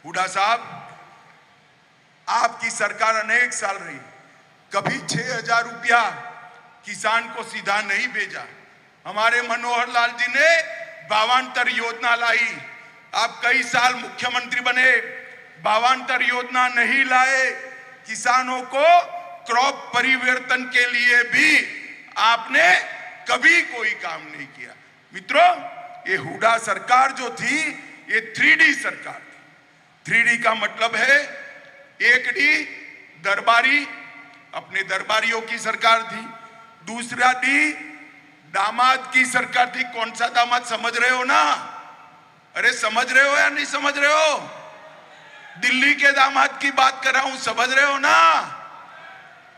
हुड्डा साहब, आपकी सरकार अनेक साल रही, कभी 6,000 रुपया किसान को सीधा नहीं भेजा। हमारे मनोहर लाल जी ने 52 योजना लाई। आप कई साल मुख्यमंत्री बने, 52 योजना नहीं लाए। किसानों को क्रॉप परिवर्तन के लिए भी आपने कभी कोई काम नहीं किया। मित्रों, ये हुड्डा सरकार जो थी, ये 3D सरकार थी। 3D का मतलब है 1D दरबारी, अपने दरबारियों की सरकार थी। दूसरा D दामाद की सरकार थी। कौन सा दामाद, समझ रहे हो ना? अरे समझ रहे हो या नहीं समझ रहे हो? दिल्ली के दामाद की बात कर रहा हूं, समझ रहे हो ना?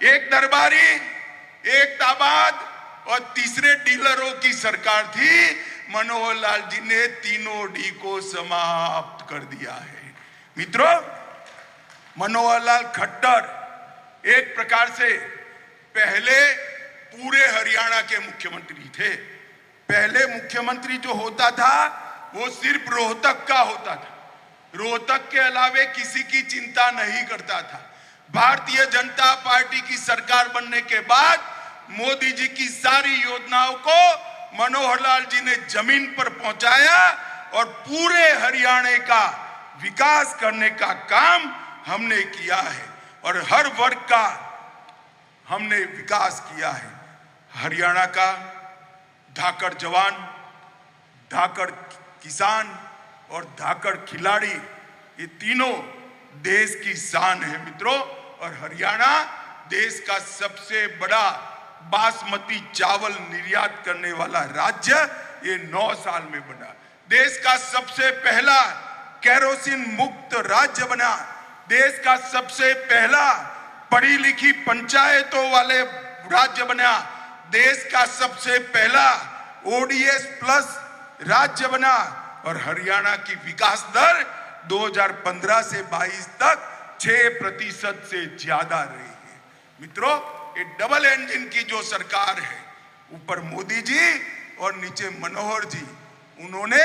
एक दरबारी, एक दामाद और तीसरे डीलरों की सरकार थी। मनोहर लाल जी ने तीनों D को समाप्त कर दिया है। मित्रों, मनोहर लाल खट्टर एक प्रकार से पहले पूरे हरियाणा के मुख्यमंत्री थे। पहले मुख्यमंत्री जो होता था वो सिर्फ रोहतक का होता था, रोहतक के अलावे किसी की चिंता नहीं करता था। भारतीय जनता पार्टी की सरकार बनने के बाद मोदी जी की सारी योजनाओं को मनोहर लाल जी ने जमीन पर पहुंचाया और पूरे हरियाणा का विकास करने का काम हमने किया है और हर वर्ग का हमने विकास किया है। हरियाणा का धाकड़ जवान, धाकड़ किसान और धाकड़ खिलाड़ी, ये तीनों देश की शान है मित्रों। और हरियाणा देश का सबसे बड़ा बासमती चावल निर्यात करने वाला राज्य ये 9 साल में बना। देश का सबसे पहला केरोसिन मुक्त राज्य बना। देश का सबसे पहला पढ़ी लिखी पंचायतों वाले राज्य बना। देश का सबसे पहला ODS प्लस राज्य बना। और हरियाणा की विकास दर 2015 से 22 तक 6% से ज्यादा रही है। मित्रों, ये डबल इंजन की जो सरकार है, ऊपर मोदी जी और नीचे मनोहर जी, उन्होंने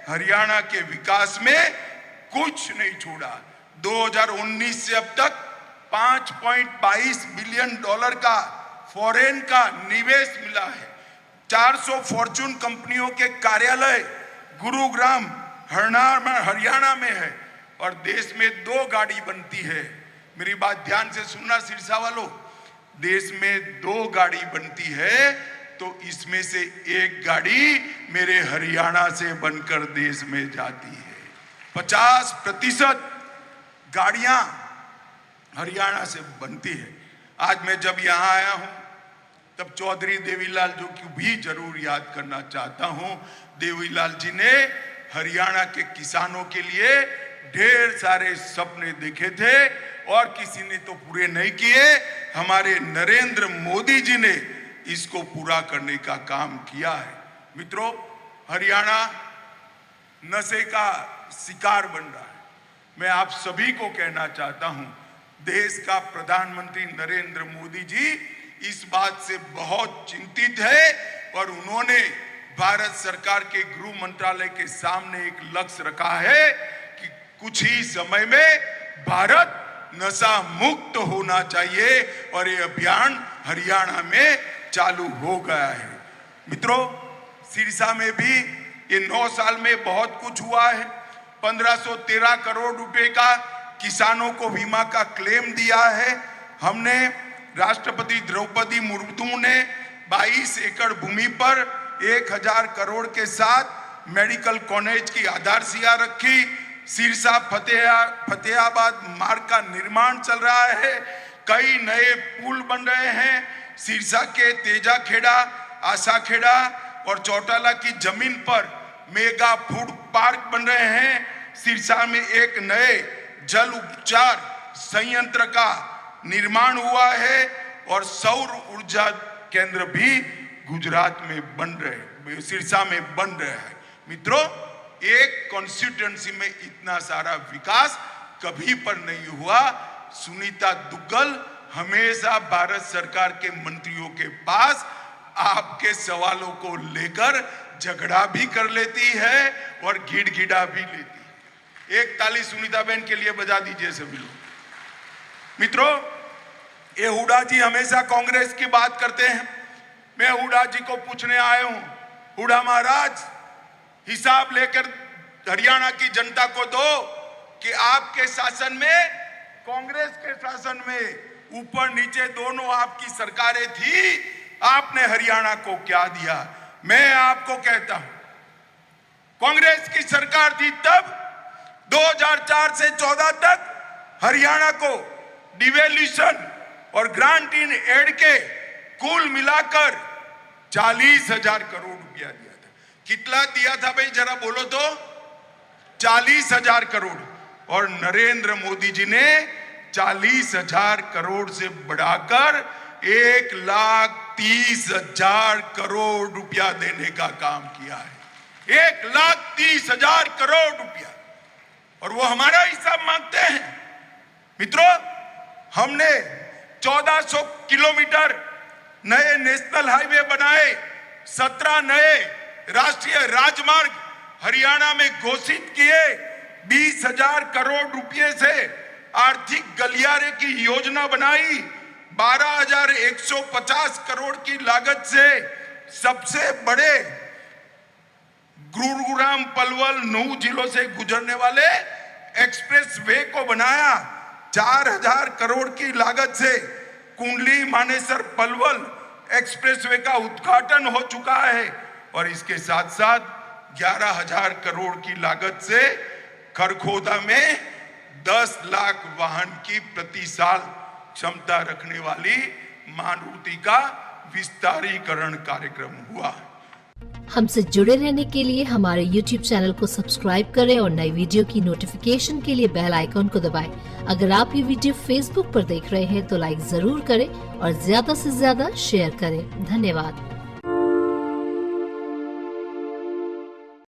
हरियाणा के विकास में कुछ नहीं छोड़ा। 2019 से अब तक $5.22 बिलियन का फॉरेन का निवेश मिला है। 400 फॉर्चून कंपनियों के कार्यालय गुरुग्राम हरियाणा में है और देश में 2 गाड़ी बनती है। मेरी बात ध्यान से सुनना सिरसा वालों, देश में 2 गाड़ी बनती है तो इसमें से 1 गाड़ी मेरे हरियाणा से बनकर देश में जाती है। 50% गाड़ियां हरियाणा से बनती है। आज मैं जब यहां आया हूं तब चौधरी देवीलाल जो कि भी जरूर याद करना चाहता हूं। देवीलाल जी ने हरियाणा के किसानों के लिए ढेर सारे सपने देखे थे और किसी ने तो पूरे नहीं किए। हमारे नरेंद्र मोदी जी ने इसको पूरा करने का काम किया है। मित्रों, हरियाणा नशे का शिकार बन रहा है। मैं आप सभी को कहना चाहता हूं, देश का प्रधानमंत्री नरेंद्र मोदी जी इस बात से बहुत चिंतित है और उन्होंने भारत सरकार के गृह मंत्रालय के सामने एक लक्ष्य रखा है कि कुछ ही समय में भारत नशा मुक्त होना चाहिए और ये अभियान हरियाणा में चालू हो गया है। मित्रों, सिरसा में भी ये 9 साल में बहुत कुछ हुआ है। 1513 करोड़ रुपए का किसानों को बीमा का क्लेम दिया है हमने। राष्ट्रपति द्रौपदी मुर्मू ने 22 एकड़ भूमि पर 1000 करोड़ के साथ मेडिकल कॉलेज की आधारशिला रखी। सिरसा फतेहाबाद मार्ग का निर्माण चल रहा है। कई नए पुल बन रहे हैं। सिरसा के तेजाखेड़ा, आशाखेड़ा और चौटाला की जमीन पर मेगा फूड पार्क बन रहे हैं। सिरसा में एक नए जल उपचार संयंत्र का निर्माण हुआ है और सौर ऊर्जा केंद्र भी गुजरात में बन रहे, सिरसा में बन रहा है। मित्रों, एक कॉन्स्टिट्यूएंसी में इतना सारा विकास कभी पर नहीं हुआ। सुनीता दुग्गल हमेशा भारत सरकार के मंत्रियों के पास आपके सवालों को लेकर झगड़ा भी कर लेती है और गिड़गिड़ा भी लेती है। एक ताली सुनीता बहन के लिए बजा दीजिए सभी लोग। मित्रों, ये हुड्डा जी हमेशा कांग्रेस की बात करते हैं। मैं हुड्डा जी को पूछने आया हूं, हुड्डा महाराज हिसाब लेकर हरियाणा की जनता को दो कि आपके शासन में, कांग्रेस के शासन में ऊपर नीचे दोनों आपकी सरकारें थी, आपने हरियाणा को क्या दिया। मैं आपको कहता हूं, कांग्रेस की सरकार थी तब 2004 से 14 तक हरियाणा को डिवेल्यूशन और ग्रांट इन एड के कुल मिलाकर 40,000 करोड़ रुपया दिया था। कितना दिया था भाई, जरा बोलो तो? 40,000 करोड़। और नरेंद्र मोदी जी ने 40,000 करोड़ से बढ़ाकर 1,30,000 करोड़ रुपया देने का काम किया है। 1,30,000 करोड़ रुपया, और वो हमारा हिसाब मांगते हैं। मित्रों, हमने 1400 किलोमीटर नए नेशनल हाईवे बनाए, 17 नए राष्ट्रीय राजमार्ग हरियाणा में घोषित किए, 20,000 करोड़ रुपए से आर्थिक गलियारे की योजना बनाई, 12,150 करोड़ की लागत से सबसे बड़े गुरुग्राम पलवल 9 जिलों से गुजरने वाले एक्सप्रेस वे को बनाया, 4,000 करोड़ की लागत से कुंडली मानेसर पलवल एक्सप्रेसवे का उद्घाटन हो चुका है, और इसके साथ साथ 11,000 करोड़ की लागत से खरखोदा में 10 लाख वाहन की प्रति साल क्षमता रखने वाली मारुति का विस्तारीकरण कार्यक्रम हुआ। हमसे जुड़े रहने के लिए हमारे YouTube चैनल को सब्सक्राइब करें और नई वीडियो की नोटिफिकेशन के लिए बेल आइकॉन को दबाएं। अगर आप ये वीडियो Facebook पर देख रहे हैं तो लाइक जरूर करें और ज्यादा से ज्यादा शेयर करें। धन्यवाद।